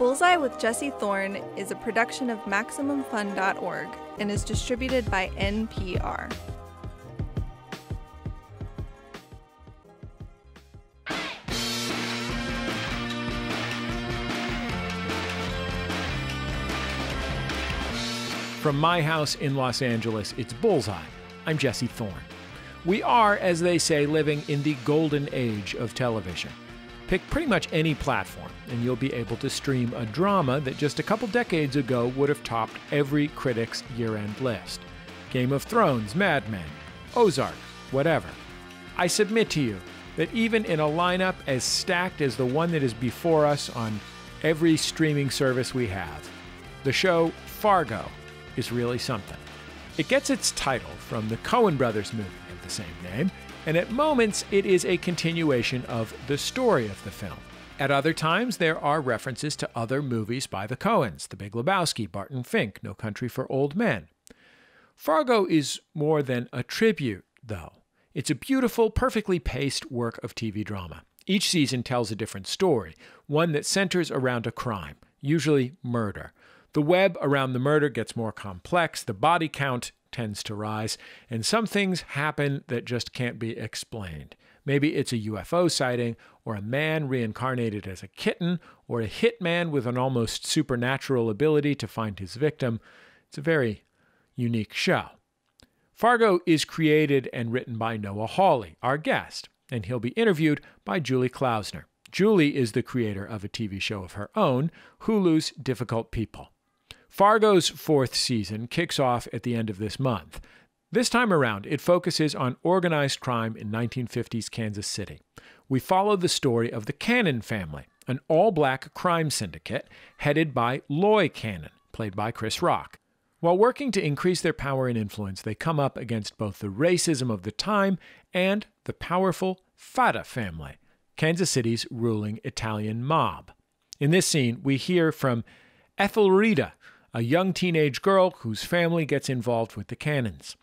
Bullseye with Jesse Thorn is a production of MaximumFun.org and is distributed by NPR. From my house in Los Angeles, it's Bullseye. I'm Jesse Thorn. We are, as they say, living in the golden age of television. Pick pretty much any platform, and you'll be able to stream a drama that just a couple decades ago would have topped every critic's year-end list. Game of Thrones, Mad Men, Ozark, whatever. I submit to you that even in a lineup as stacked as the one that is before us on every streaming service we have, the show Fargo is really something. It gets its title from the Coen brothers movie of the same name, and at moments it is a continuation of the story of the film. At other times, there are references to other movies by the Coens, The Big Lebowski, Barton Fink, No Country for Old Men. Fargo is more than a tribute, though. It's a beautiful, perfectly paced work of TV drama. Each season tells a different story, one that centers around a crime, usually murder. The web around the murder gets more complex, the body count tends to rise, and some things happen that just can't be explained. Maybe it's a UFO sighting, or a man reincarnated as a kitten, or a hitman with an almost supernatural ability to find his victim. It's a very unique show. Fargo is created and written by Noah Hawley, our guest, and he'll be interviewed by Julie Klausner. Julie is the creator of a TV show of her own, Hulu's Difficult People. Fargo's fourth season kicks off at the end of this month. This time around, it focuses on organized crime in 1950s Kansas City. We follow the story of the Cannon family, an all-black crime syndicate headed by Loy Cannon, played by Chris Rock. While working to increase their power and influence, they come up against both the racism of the time and the powerful Fata family, Kansas City's ruling Italian mob. In this scene, we hear from Ethelreda, a young teenage girl whose family gets involved with the Cannons.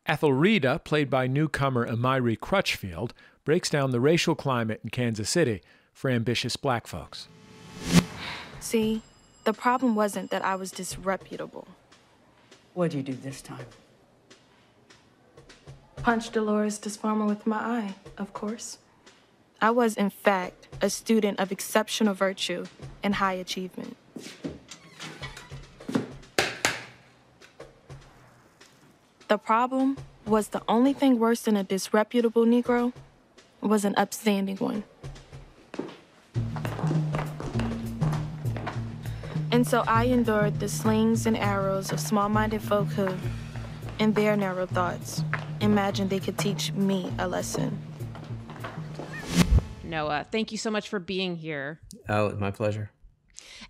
Ethelreda, played by newcomer Amiri Crutchfield, breaks down the racial climate in Kansas City for ambitious black folks. See, the problem wasn't that I was disreputable. What'd you do this time? Punched Dolores Desfarmer with my eye, of course. I was, in fact, a student of exceptional virtue and high achievement. The problem was the only thing worse than a disreputable Negro was an upstanding one. And so I endured the slings and arrows of small-minded folk who, in their narrow thoughts, imagined they could teach me a lesson. Noah, thank you so much for being here. Oh, my pleasure.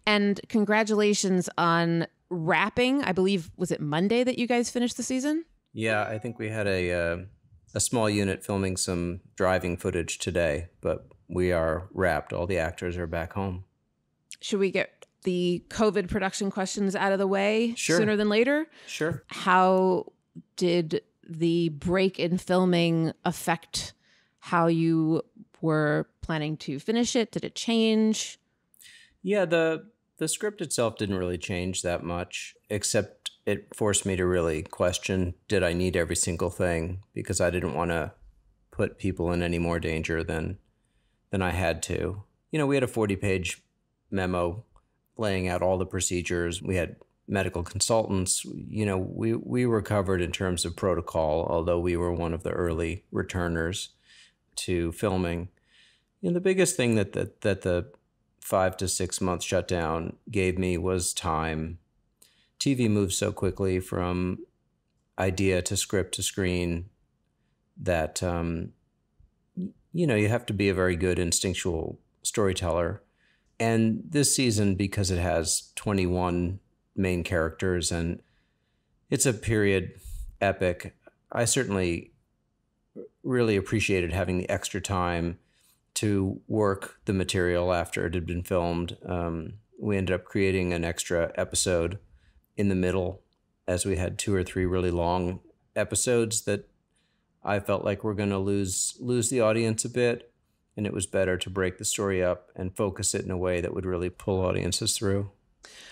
And congratulations on wrapping. I believe, was it Monday that you guys finished the season? Yeah, I think we had a small unit filming some driving footage today, but we are wrapped. All the actors are back home. Should we get the COVID production questions out of the way sooner than later? Sure. How did the break in filming affect how you were planning to finish it? Did it change? Yeah, the script itself didn't really change that much, except it forced me to really question, did I need every single thing? Because I didn't want to put people in any more danger than I had to. You know, we had a 40-page memo laying out all the procedures. We had medical consultants. You know, we were covered in terms of protocol, although we were one of the early returners to filming. You know, the biggest thing that the 5 to 6 month shutdown gave me was time. TV moves so quickly from idea to script to screen that, you know, you have to be a very good instinctual storyteller. And this season, because it has 21 main characters and it's a period epic, I certainly really appreciated having the extra time to work the material after it had been filmed. We ended up creating an extra episode in the middle, as we had 2 or 3 really long episodes that I felt like were going to lose the audience a bit. and it was better to break the story up and focus it in a way that would really pull audiences through.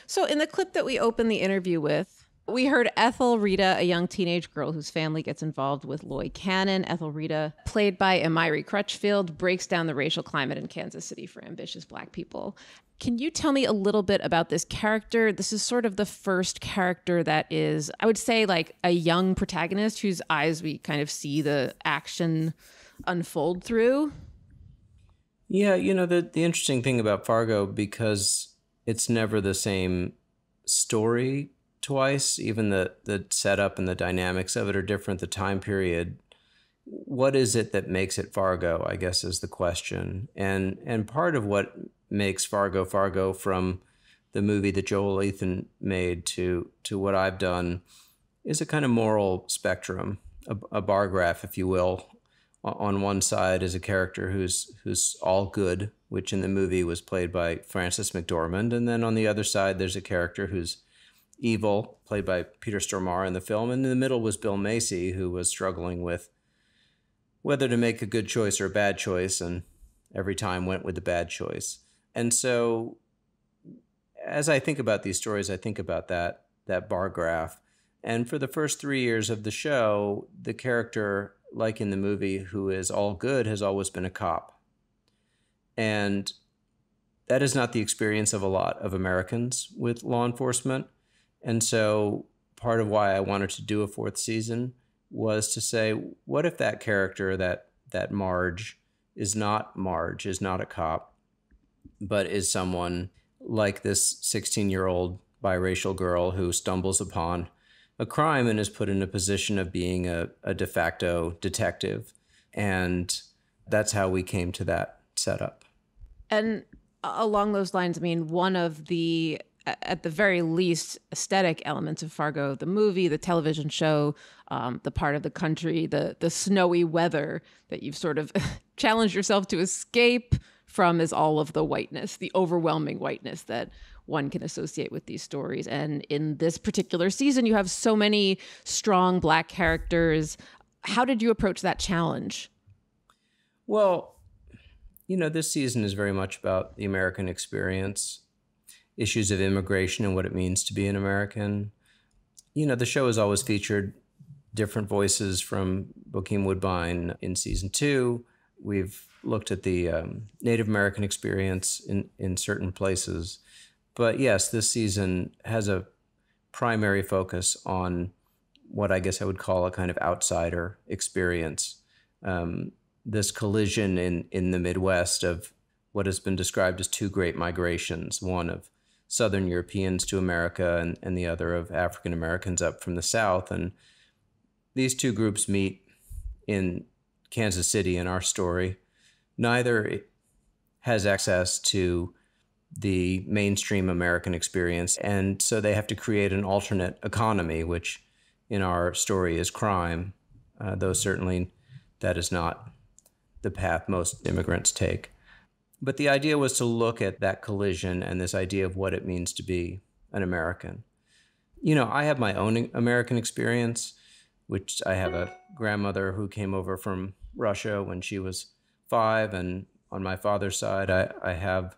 So in the clip that we opened the interview with, we heard Ethel Rita, a young teenage girl whose family gets involved with Lloyd Cannon. Ethel Rita, played by Amiri Crutchfield, breaks down the racial climate in Kansas City for ambitious Black people. Can you tell me a little bit about this character? This is sort of the first character that is, I would say, like a young protagonist whose eyes we kind of see the action unfold through. Yeah, the interesting thing about Fargo, because it's never the same story twice, even the setup and the dynamics of it are different, the time period. What is it that makes it Fargo, I guess, is the question. And part of what makes Fargo Fargo, from the movie that Joel Ethan made to what I've done, is a kind of moral spectrum, a bar graph, if you will. On one side is a character who's all good, which in the movie was played by Frances McDormand. And then on the other side, there's a character who's evil, played by Peter Stormare in the film. And in the middle was Bill Macy, who was struggling with whether to make a good choice or a bad choice, and every time went with the bad choice. And so as I think about these stories, I think about that bar graph. And for the first 3 years of the show, the character, like in the movie, who is all good, has always been a cop. And that is not the experience of a lot of Americans with law enforcement. And so part of why I wanted to do a 4th season was to say, what if that character, that Marge, is not a cop, but is someone like this 16-year-old biracial girl who stumbles upon a crime and is put in a position of being a de facto detective. And that's how we came to that setup. And along those lines, I mean, one of the, at the very least, aesthetic elements of Fargo, the movie, the television show, the part of the country, the snowy weather that you've sort of challenged yourself to escape from, is all of the whiteness, the overwhelming whiteness that one can associate with these stories. And in this particular season, you have so many strong Black characters. How did you approach that challenge? Well, this season is very much about the American experience, issues of immigration and what it means to be an American. The show has always featured different voices from Bokeem Woodbine. In season 2, we've looked at the Native American experience in certain places. But yes, this season has a primary focus on what I guess I would call a kind of outsider experience. This collision in the Midwest of what has been described as 2 great migrations, one of Southern Europeans to America and the other of African Americans up from the South. And these 2 groups meet in Kansas City in our story. Neither has access to the mainstream American experience, and so they have to create an alternate economy, which in our story is crime, though certainly that is not the path most immigrants take. But the idea was to look at that collision and this idea of what it means to be an American. I have my own American experience, which I have a grandmother who came over from Russia when she was 5, and on my father's side, I have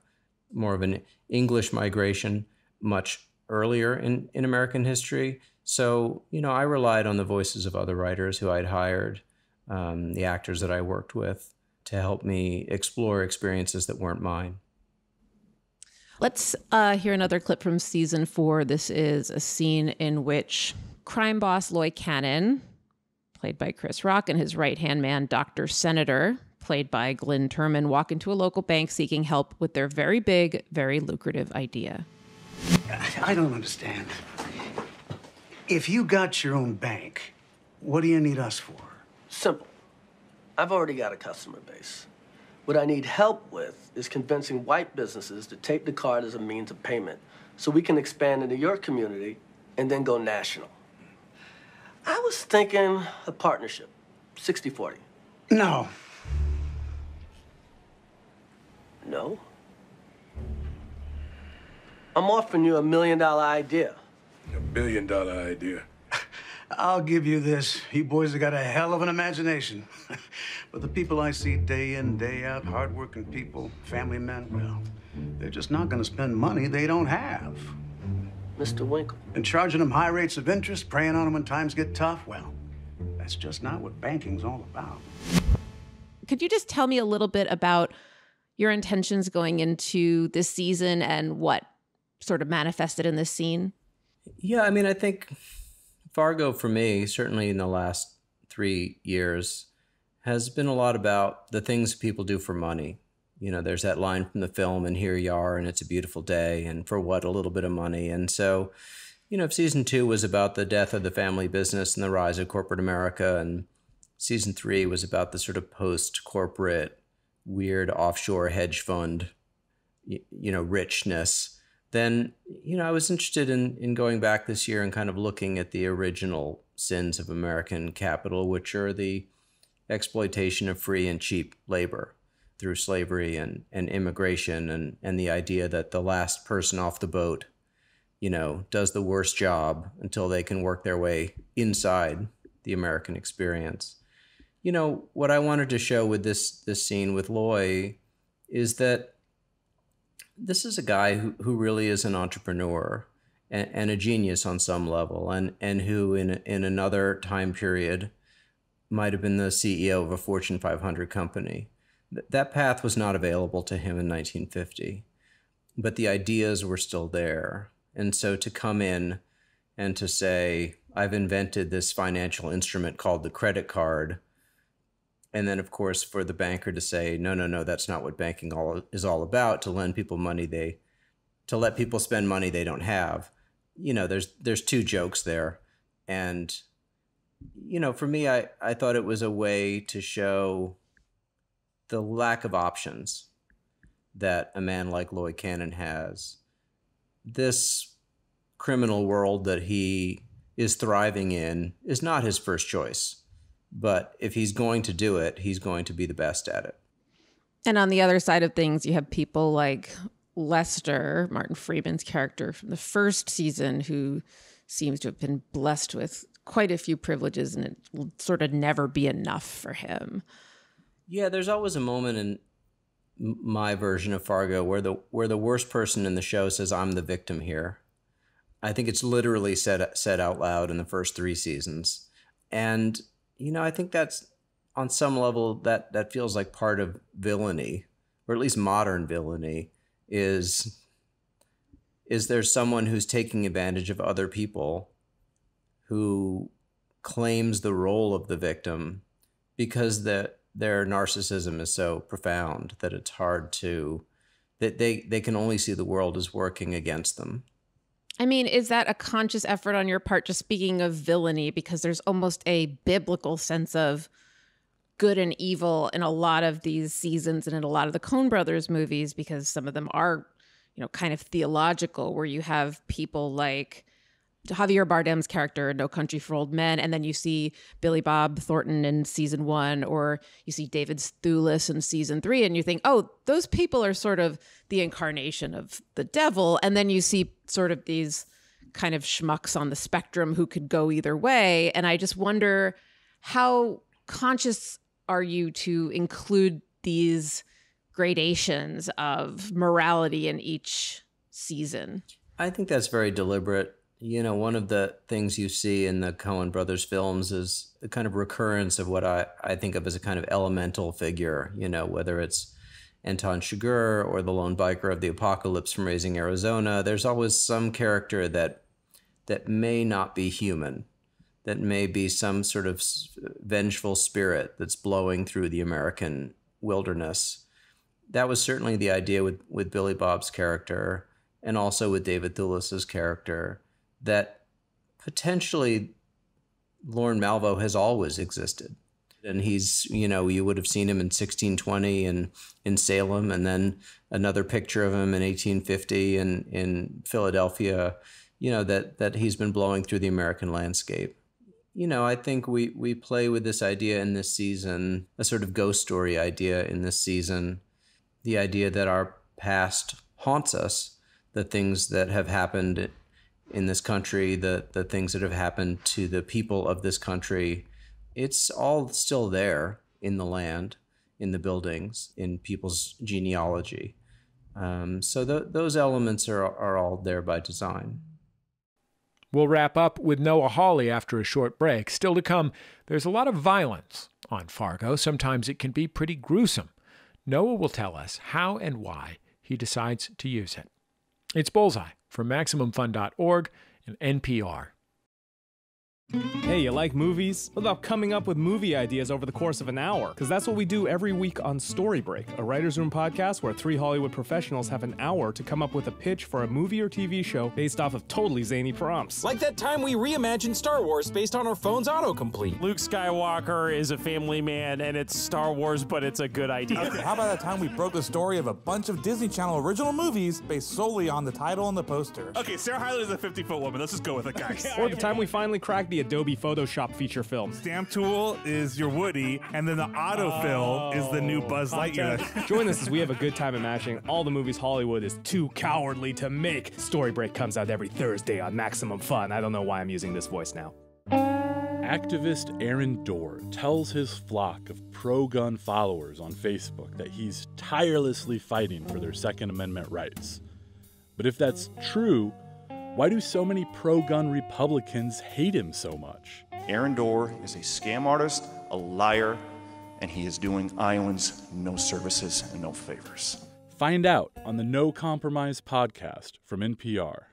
more of an English migration much earlier in American history. So, I relied on the voices of other writers who I'd hired, the actors that I worked with, to help me explore experiences that weren't mine. Let's hear another clip from season 4. This is a scene in which crime boss Lloyd Cannon, played by Chris Rock, and his right-hand man, Dr. Senator, played by Glynn Turman, walk into a local bank seeking help with their very big, very lucrative idea. I don't understand. If you got your own bank, what do you need us for? Simple. I've already got a customer base. What I need help with is convincing white businesses to take the card as a means of payment so we can expand into your community and then go national. I was thinking a partnership, 60-40. No. No? I'm offering you $1 million idea. $1 billion idea. I'll give you this. You boys have got a hell of an imagination. But the people I see day in, day out, hardworking people, family men, well, they're just not going to spend money they don't have. Mr. Winkle. And charging them high rates of interest, preying on them when times get tough, well, that's just not what banking's all about. Could you just tell me a little bit about your intentions going into this season and what sort of manifested in this scene? Yeah, I mean, I think Fargo, for me, certainly in the last 3 years, has been a lot about the things people do for money. You know, there's that line from the film, and here you are, and it's a beautiful day, and for what, a little bit of money. And so, you know, if season 2 was about the death of the family business and the rise of corporate America, and season 3 was about the sort of post-corporate, weird offshore hedge fund, you know, richness, then, you know, I was interested in going back this year and kind of looking at the original sins of American capital, which are the exploitation of free and cheap labor through slavery and immigration, and the idea that the last person off the boat, you know, does the worst job until they can work their way inside the American experience. You know, what I wanted to show with this scene with Loy is that this is a guy who really is an entrepreneur and a genius on some level, and who in another time period might have been the CEO of a Fortune 500 company. That path was not available to him in 1950, but the ideas were still there. And so to come in and to say, I've invented this financial instrument called the credit card, and then, of course, for the banker to say, no, that's not what banking is all about, to lend people money to let people spend money they don't have. You know, there's 2 jokes there. And, you know, for me, I thought it was a way to show the lack of options that a man like Lloyd Cannon has. This criminal world that he is thriving in is not his first choice. But if he's going to do it, he's going to be the best at it. And on the other side of things, you have people like Lester, Martin Freeman's character from the first season, who seems to have been blessed with quite a few privileges, and it will sort of never be enough for him. Yeah, there's always a moment in my version of Fargo where the worst person in the show says, I'm the victim here. I think it's literally said out loud in the first 3 seasons. And you know, I think that's on some level that feels like part of villainy, or at least modern villainy, is there's someone who's taking advantage of other people, who claims the role of the victim because their narcissism is so profound that it's hard to, that they can only see the world as working against them. I mean, is that a conscious effort on your part, just speaking of villainy, because there's almost a biblical sense of good and evil in a lot of these seasons and in a lot of the Coen Brothers movies, because some of them are, you know, kind of theological, where you have people like Javier Bardem's character in No Country for Old Men, and then you see Billy Bob Thornton in season 1, or you see David Thewlis in season 3, and you think, oh, those people are sort of the incarnation of the devil. And then you see sort of these kind of schmucks on the spectrum who could go either way. And I just wonder, how conscious are you to include these gradations of morality in each season? I think that's very deliberate. You know, one of the things you see in the Coen Brothers films is the kind of recurrence of what I think of as a kind of elemental figure, you know, whether it's Anton Chigurh or the lone biker of the apocalypse from Raising Arizona. There's always some character that may not be human, that may be some sort of vengeful spirit that's blowing through the American wilderness. That was certainly the idea with Billy Bob's character, and also with David Thewlis's character, that potentially Lorne Malvo has always existed. And he's, you know, you would have seen him in 1620 in Salem, and then another picture of him in 1850 in Philadelphia, you know, that he's been blowing through the American landscape. You know, I think we play with this idea in this season, a sort of ghost story idea in this season, the idea that our past haunts us, the things that have happened in this country, the things that have happened to the people of this country, it's all still there in the land, in the buildings, in people's genealogy. So those elements are all there by design. We'll wrap up with Noah Hawley after a short break. Still to come, there's a lot of violence on Fargo. Sometimes it can be pretty gruesome. Noah will tell us how and why he decides to use it. It's Bullseye from MaximumFun.org and NPR. Hey, you like movies? What about coming up with movie ideas over the course of an hour? Because that's what we do every week on Story Break, a writer's room podcast where 3 Hollywood professionals have an hour to come up with a pitch for a movie or TV show based off of totally zany prompts. Like that time we reimagined Star Wars based on our phone's autocomplete. Luke Skywalker is a family man and it's Star Wars, but it's a good idea. Okay, how about that time we broke the story of a bunch of Disney Channel original movies based solely on the title and the poster? Okay, Sarah Hyler's a 50-foot woman. Let's just go with it, guys. Or the time we finally cracked the Adobe Photoshop feature film. Stamp tool is your Woody, and then the autofill is the new Buzz Lightyear. Join us as we have a good time imagining all the movies Hollywood is too cowardly to make. Story Break comes out every Thursday on Maximum Fun. I don't know why I'm using this voice now. Activist Aaron Dorr tells his flock of pro-gun followers on Facebook that he's tirelessly fighting for their Second Amendment rights. But if that's true, why do so many pro-gun Republicans hate him so much? Aaron Dorr is a scam artist, a liar, and he is doing Iowans no services and no favors. Find out on the No Compromise podcast from NPR.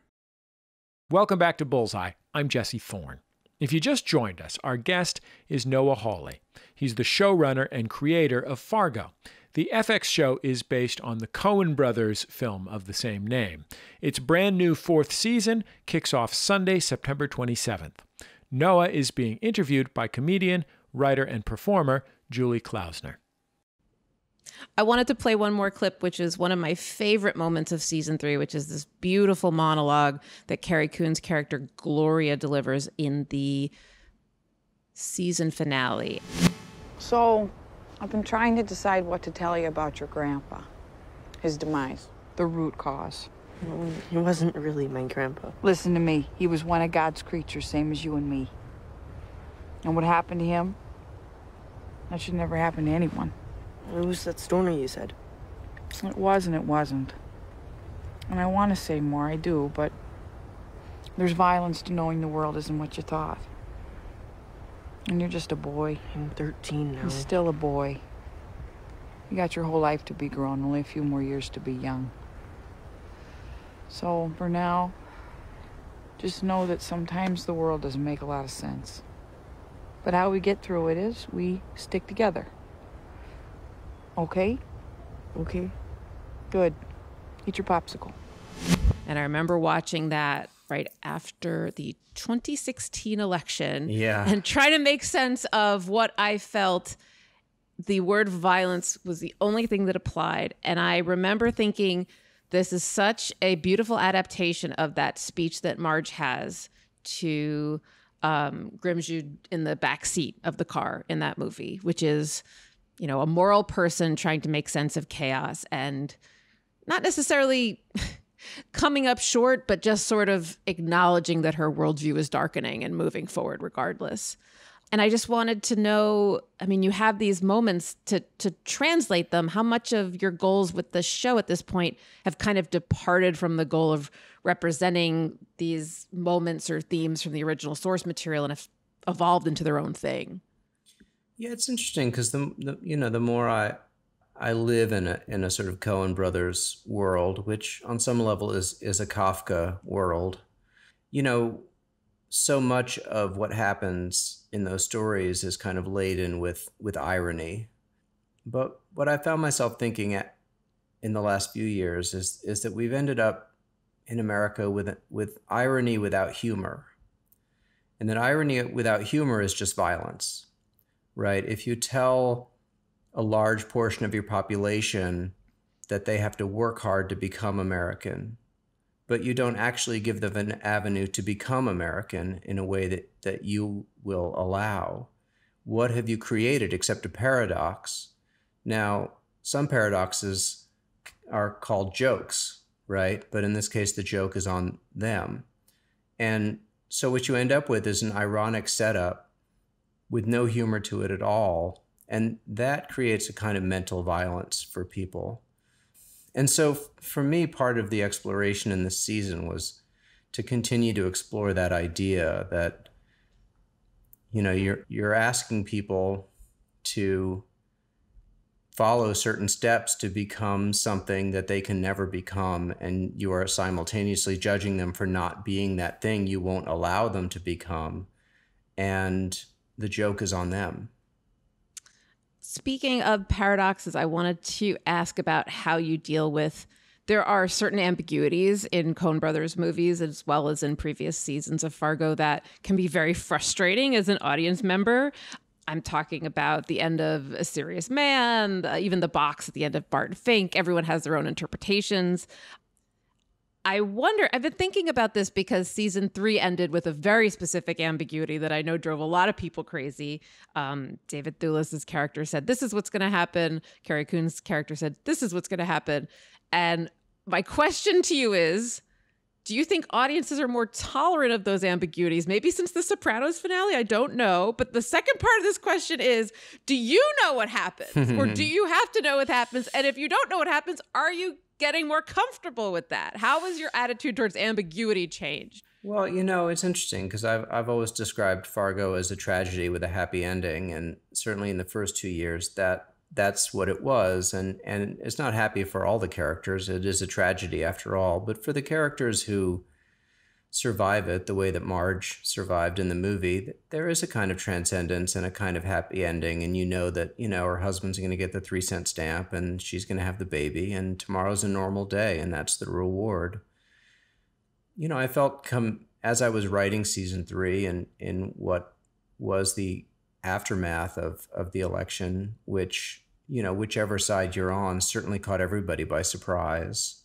Welcome back to Bullseye. I'm Jesse Thorn. If you just joined us, our guest is Noah Hawley. He's the showrunner and creator of Fargo. The FX show is based on the Coen brothers' film of the same name. Its brand new 4th season kicks off Sunday, September 27th. Noah is being interviewed by comedian, writer, and performer Julie Klausner. I wanted to play one more clip, which is one of my favorite moments of season 3, which is this beautiful monologue that Carrie Coon's character Gloria delivers in the season finale. So, I've been trying to decide what to tell you about your grandpa, his demise, the root cause. Well, he wasn't really my grandpa. Listen to me. He was one of God's creatures, same as you and me. And what happened to him, that should never happen to anyone. It was that stoner you said. It was and it wasn't. And I want to say more, I do, but there's violence to knowing the world isn't what you thought. And you're just a boy. I'm 13 now. You're still a boy. You got your whole life to be grown, only a few more years to be young. So, for now, just know that sometimes the world doesn't make a lot of sense. But how we get through it is we stick together. Okay? Okay. Good. Eat your popsicle. And I remember watching that right after the 2016 election. Yeah. And trying to make sense of what I felt. The word violence was the only thing that applied. And I remember thinking, this is such a beautiful adaptation of that speech that Marge has to Grimshaw in the back seat of the car in that movie, which is, you know, a moral person trying to make sense of chaos and not necessarily coming up short, but just sort of acknowledging that her worldview is darkening and moving forward regardless. And I just wanted to know, I mean, you have these moments to translate them. How much of your goals with the show at this point have kind of departed from the goal of representing these moments or themes from the original source material and have evolved into their own thing? Yeah, it's interesting because the more I live in a sort of Coen brothers world, which on some level is a Kafka world, you know, so much of what happens in those stories is kind of laden with irony. But what I found myself thinking in the last few years is that we've ended up in America with irony without humor. And that irony without humor is just violence, right? If you tell a large portion of your population that they have to work hard to become American, but you don't actually give them an avenue to become American in a way that you will allow, what have you created except a paradox? Now, some paradoxes are called jokes, right? But in this case, the joke is on them. And so what you end up with is an ironic setup with no humor to it at all. And that creates a kind of mental violence for people. And so for me, part of the exploration in this season was to continue to explore that idea that, you know, you're asking people to follow certain steps to become something that they can never become, and you are simultaneously judging them for not being that thing you won't allow them to become, and the joke is on them. Speaking of paradoxes, I wanted to ask about how you deal with, there are certain ambiguities in Coen Brothers movies as well as in previous seasons of Fargo that can be very frustrating as an audience member. I'm talking about the end of A Serious Man, even the box at the end of Bart and Fink. Everyone has their own interpretations. I wonder, I've been thinking about this because season 3 ended with a very specific ambiguity that I know drove a lot of people crazy. David Thewlis's character said, this is what's going to happen. Carrie Coon's character said, this is what's going to happen. And my question to you is, do you think audiences are more tolerant of those ambiguities? Maybe since the Sopranos finale, I don't know. But the second part of this question is, do you know what happens? Or do you have to know what happens? And if you don't know what happens, are you getting more comfortable with that? How has your attitude towards ambiguity changed? Well, you know, it's interesting because I've always described Fargo as a tragedy with a happy ending. And certainly in the first 2 years, that's what it was. And it's not happy for all the characters. It is a tragedy after all. But for the characters who survive it the way that Marge survived in the movie, there is a kind of transcendence and a kind of happy ending. And you know that, you know, her husband's going to get the 3-cent stamp and she's going to have the baby and tomorrow's a normal day and that's the reward. You know, I felt as I was writing season 3 and in what was the aftermath of the election, which, you know, whichever side you're on certainly caught everybody by surprise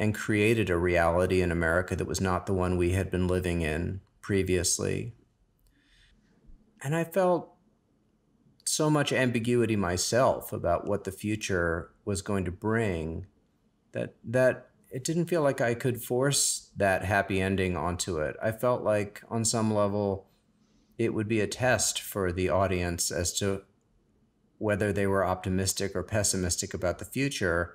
and created a reality in America that was not the one we had been living in previously. And I felt so much ambiguity myself about what the future was going to bring that it didn't feel like I could force that happy ending onto it. I felt like on some level it would be a test for the audience as to whether they were optimistic or pessimistic about the future.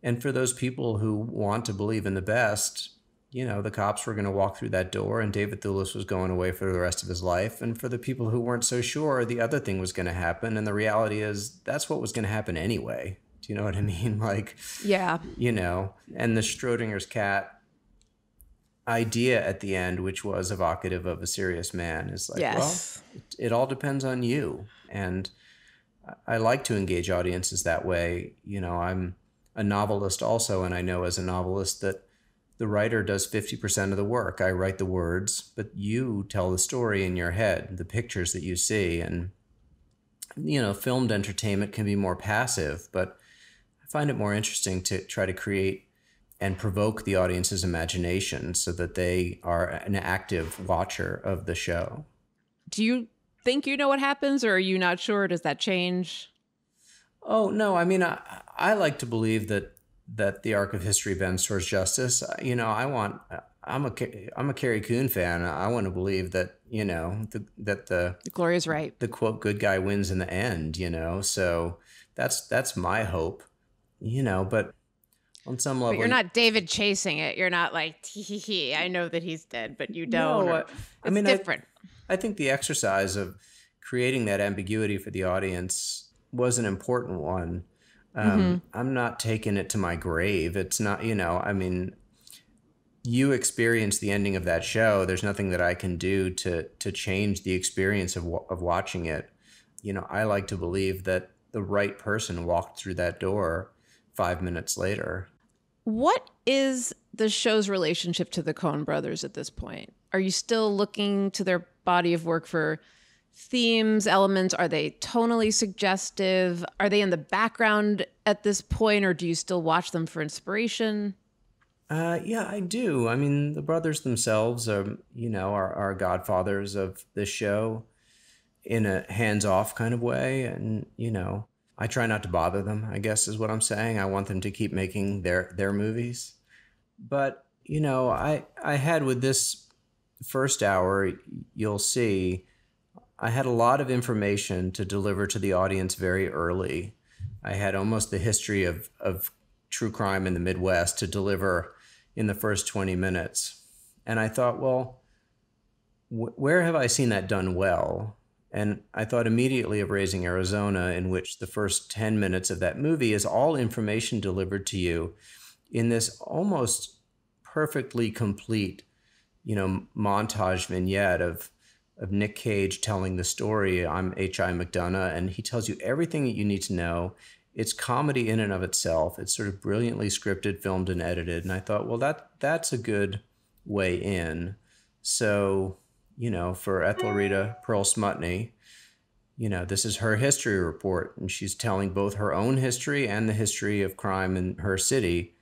And for those people who want to believe in the best, you know, the cops were going to walk through that door and David Thewlis was going away for the rest of his life. And for the people who weren't so sure, the other thing was going to happen. And the reality is that's what was going to happen anyway. Do you know what I mean? Like, yeah, you know, and the Schrodinger's cat idea at the end, which was evocative of A Serious Man, is like, yes, well, it all depends on you. And I like to engage audiences that way. You know, I'm a novelist also, and I know as a novelist that the writer does 50% of the work. I write the words, but you tell the story in your head, the pictures that you see. And, you know, filmed entertainment can be more passive, but I find it more interesting to try to create and provoke the audience's imagination so that they are an active watcher of the show. Do you think you know what happens, or are you not sure? Does that change? Oh, no. I mean, I like to believe that the arc of history bends towards justice. You know, I'm a Carrie Coon fan. I want to believe that, you know, that the Gloria's right. The quote, good guy wins in the end, you know? So that's my hope, you know, but on some level. But you're not David chasing it. You're not like, tee, I know that he's dead, but you don't. No, I mean, different. I think the exercise of creating that ambiguity for the audience was an important one. I'm not taking it to my grave. It's not, you know, I mean, you experience the ending of that show. There's nothing that I can do to change the experience of watching it. You know, I like to believe that the right person walked through that door 5 minutes later. What is the show's relationship to the Coen brothers at this point? Are you still looking to their body of work for themes, elements? Are they tonally suggestive? Are they in the background at this point, or do you still watch them for inspiration? Yeah, I do. I mean, the brothers themselves are, you know, are godfathers of this show in a hands-off kind of way. And, you know, I try not to bother them, I guess is what I'm saying. I want them to keep making their movies. But, you know, I had with this first hour, you'll see I had a lot of information to deliver to the audience very early. I had almost the history of true crime in the Midwest to deliver in the first 20 minutes. And I thought, well, where have I seen that done well? And I thought immediately of Raising Arizona, in which the first 10 minutes of that movie is all information delivered to you in this almost perfectly complete, montage vignette of Nick Cage telling the story. I'm H.I. McDonough, and he tells you everything that you need to know. It's comedy in and of itself. It's sort of brilliantly scripted, filmed, and edited. And I thought, well, that's a good way in. So, for Ethelrita Pearl Smutney, this is her history report, and she's telling both her own history and the history of crime in her city.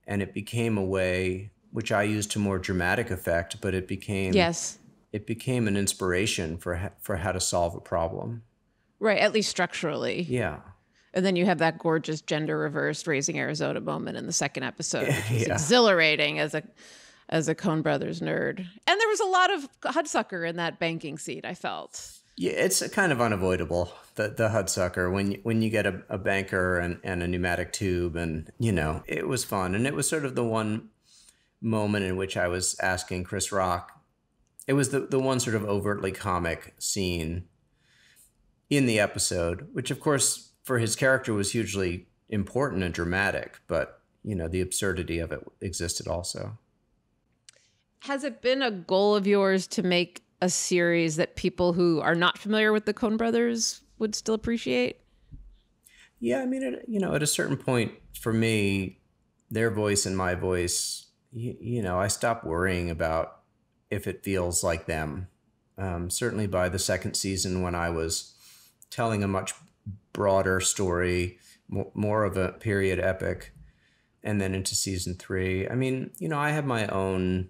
And it became a way, which I used to more dramatic effect, but it became an inspiration for how to solve a problem. Right, at least structurally. Yeah. And then you have that gorgeous gender reversed Raising Arizona moment in the second episode, which is Yeah. exhilarating as a Coen Brothers nerd. And there was a lot of Hudsucker in that banking scene, I felt. Yeah, it's kind of unavoidable, the Hudsucker, when you get a banker and a pneumatic tube, and, it was fun. And it was sort of the one moment in which I was asking Chris Rock. It was the one sort of overtly comic scene in the episode, which, of course, for his character was hugely important and dramatic, but, the absurdity of it existed also. Has it been a goal of yours to make a series that people who are not familiar with the Coen Brothers would still appreciate? Yeah, I mean, at a certain point for me, their voice and my voice, I stopped worrying about if it feels like them. Certainly by the second season, when I was telling a much broader story, more of a period epic, and then into season 3. I mean, I have my own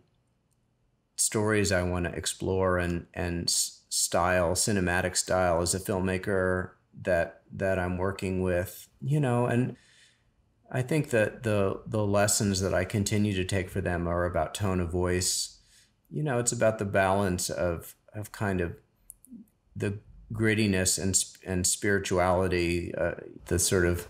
stories I want to explore and cinematic style as a filmmaker that I'm working with, and I think that the lessons that I continue to take for them are about tone of voice. It's about the balance of kind of the grittiness and spirituality, the sort of,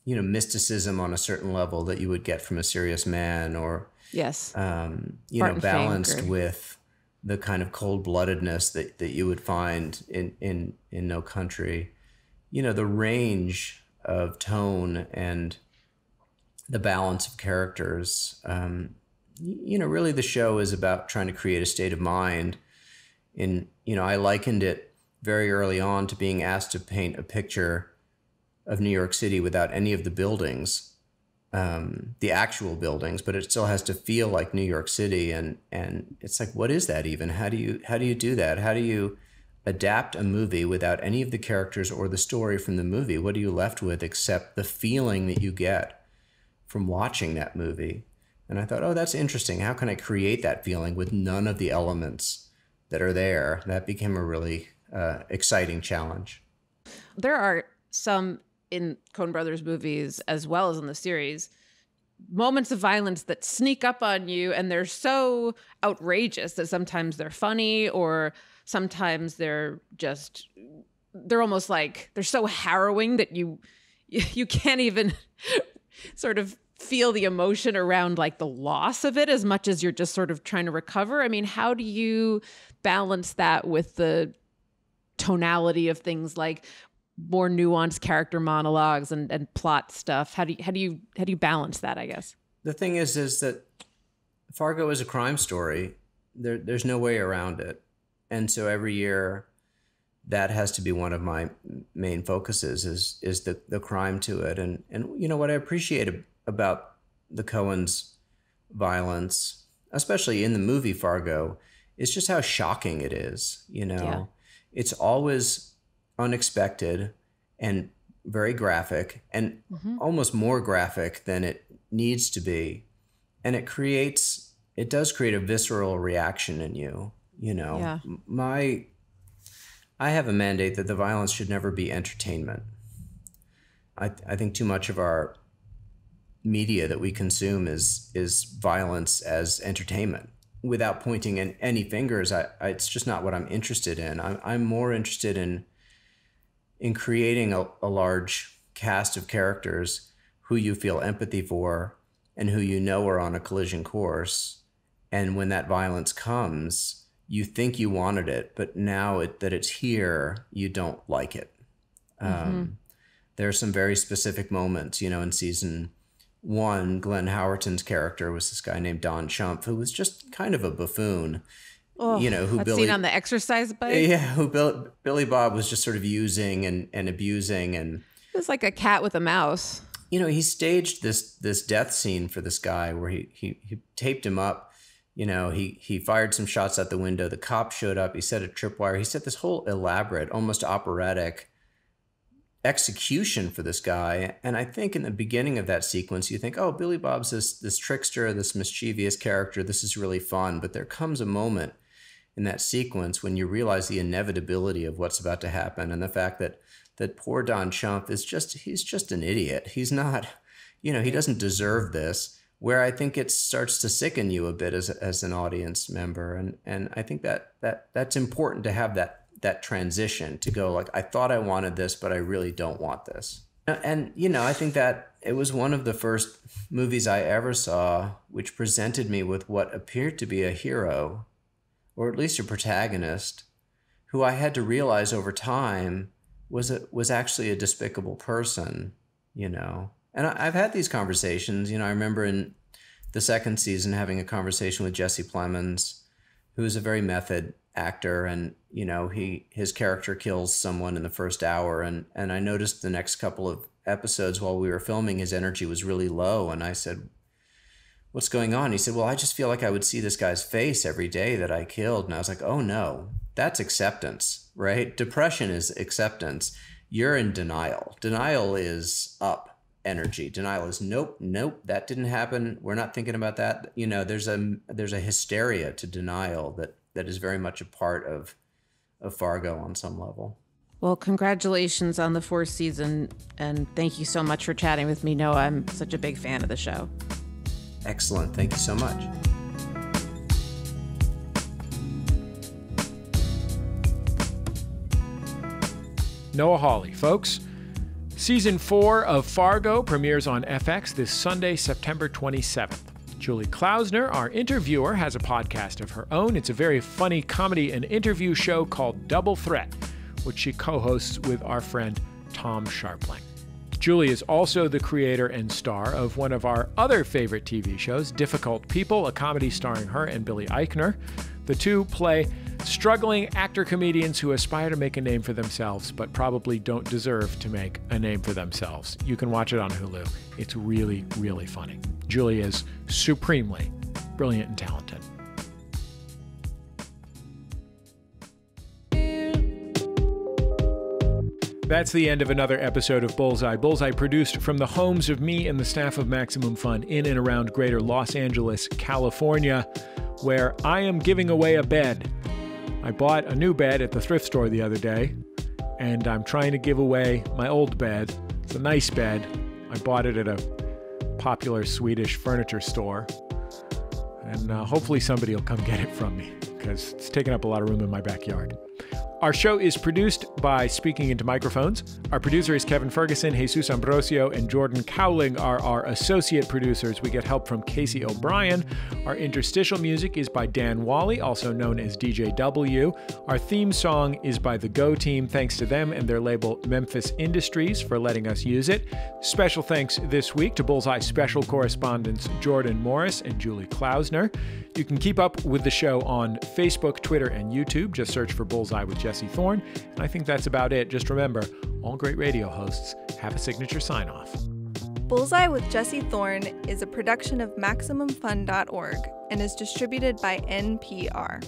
mysticism on a certain level that you would get from A Serious Man, or yes, balanced with the kind of cold-bloodedness that you would find in No Country. The range of tone and the balance of characters. Really the show is about trying to create a state of mind. I likened it very early on to being asked to paint a picture of New York City without any of the buildings, the actual buildings, but it still has to feel like New York City. And it's like, what is that even? How do you do that? How do you adapt a movie without any of the characters or the story from the movie? What are you left with except the feeling that you get from watching that movie? And I thought, oh, that's interesting. How can I create that feeling with none of the elements that are there? That became a really exciting challenge. There are some in Coen Brothers movies, as well as in the series, moments of violence that sneak up on you, and they're so outrageous that sometimes they're funny, or sometimes they're almost like, they're so harrowing that you can't even sort of feel the emotion around like the loss of it as much as you're just sort of trying to recover. I mean, how do you balance that with the tonality of things like more nuanced character monologues and plot stuff? How do you balance that, I guess? The thing is that Fargo is a crime story. There's no way around it. And so every year that has to be one of my main focuses is the crime to it. And what I appreciate about the Coens' violence, especially in the movie Fargo, is just how shocking it is. Yeah. It's always unexpected and very graphic, and almost more graphic than it needs to be. And it does create a visceral reaction in you. Yeah. I have a mandate that the violence should never be entertainment. I think too much of our media that we consume is violence as entertainment. without pointing any fingers, it's just not what I'm interested in. I'm more interested in creating a large cast of characters who you feel empathy for and who you know are on a collision course. And when that violence comes, you think you wanted it, but now that it's here, you don't like it. There are some very specific moments, in season 1, Glenn Howerton's character was this guy named Don Chumph, who was just kind of a buffoon. Oh, who seen on the exercise bike? Yeah, who Billy Bob was just sort of using and abusing. And it was like a cat with a mouse. He staged this death scene for this guy where he taped him up. He fired some shots out the window. The cop showed up. He set a tripwire. He set this whole elaborate, almost operatic execution for this guy. And I think in the beginning of that sequence, you think, oh, Billy Bob's this trickster, this mischievous character. This is really fun. But there comes a moment in that sequence when you realize the inevitability of what's about to happen, and the fact that poor Don Chumph he's just an idiot. He's not, he doesn't deserve this. Where I think it starts to sicken you a bit as an audience member, and I think that's important to have that transition to go like, I thought I wanted this, but I really don't want this. And I think that it was one of the first movies I ever saw which presented me with what appeared to be a hero, or at least a protagonist, who I had to realize over time was actually a despicable person, And I've had these conversations. I remember in the second season having a conversation with Jesse Plemons, who is a very method actor, and his character kills someone in the first hour, and I noticed the next couple of episodes while we were filming, his energy was really low, and I said, what's going on? He said, well, I just feel like I would see this guy's face every day that I killed. And I was like, oh no, that's acceptance, right? Depression is acceptance. You're in denial. Denial is up energy. Denial is nope, that didn't happen. We're not thinking about that. There's a hysteria to denial that is very much a part of Fargo on some level. Well, congratulations on the 4th season, and thank you so much for chatting with me, Noah. I'm such a big fan of the show. Excellent. Thank you so much. Noah Hawley, folks. Season 4 of Fargo premieres on FX this Sunday, September 27th. Julie Klausner, our interviewer, has a podcast of her own. It's a very funny comedy and interview show called Double Threat, which she co-hosts with our friend Tom Sharpling. Julie is also the creator and star of one of our other favorite TV shows, Difficult People, a comedy starring her and Billy Eichner. The two play struggling actor-comedians who aspire to make a name for themselves, but probably don't deserve to make a name for themselves. You can watch it on Hulu. It's really, really funny. Julie is supremely brilliant and talented. That's the end of another episode of Bullseye. Bullseye produced from the homes of me and the staff of Maximum Fun in and around greater Los Angeles, California, where I am giving away a bed. I bought a new bed at the thrift store the other day, and I'm trying to give away my old bed. It's a nice bed. I bought it at a popular Swedish furniture store, and hopefully somebody will come get it from me, because it's taking up a lot of room in my backyard. Our show is produced by Speaking Into Microphones. Our producer is Kevin Ferguson. Jesus Ambrosio and Jordan Cowling are our associate producers. We get help from Casey O'Brien. Our interstitial music is by Dan Wally, also known as DJ W. Our theme song is by the Go Team. Thanks to them and their label Memphis Industries for letting us use it. Special thanks this week to Bullseye special correspondents Jordan Morris and Julie Klausner. You can keep up with the show on Facebook, Twitter, and YouTube. Just search for Bullseye with Jesse Thorn. And I think that's about it. Just remember, all great radio hosts have a signature sign-off. Bullseye with Jesse Thorn is a production of MaximumFun.org and is distributed by NPR.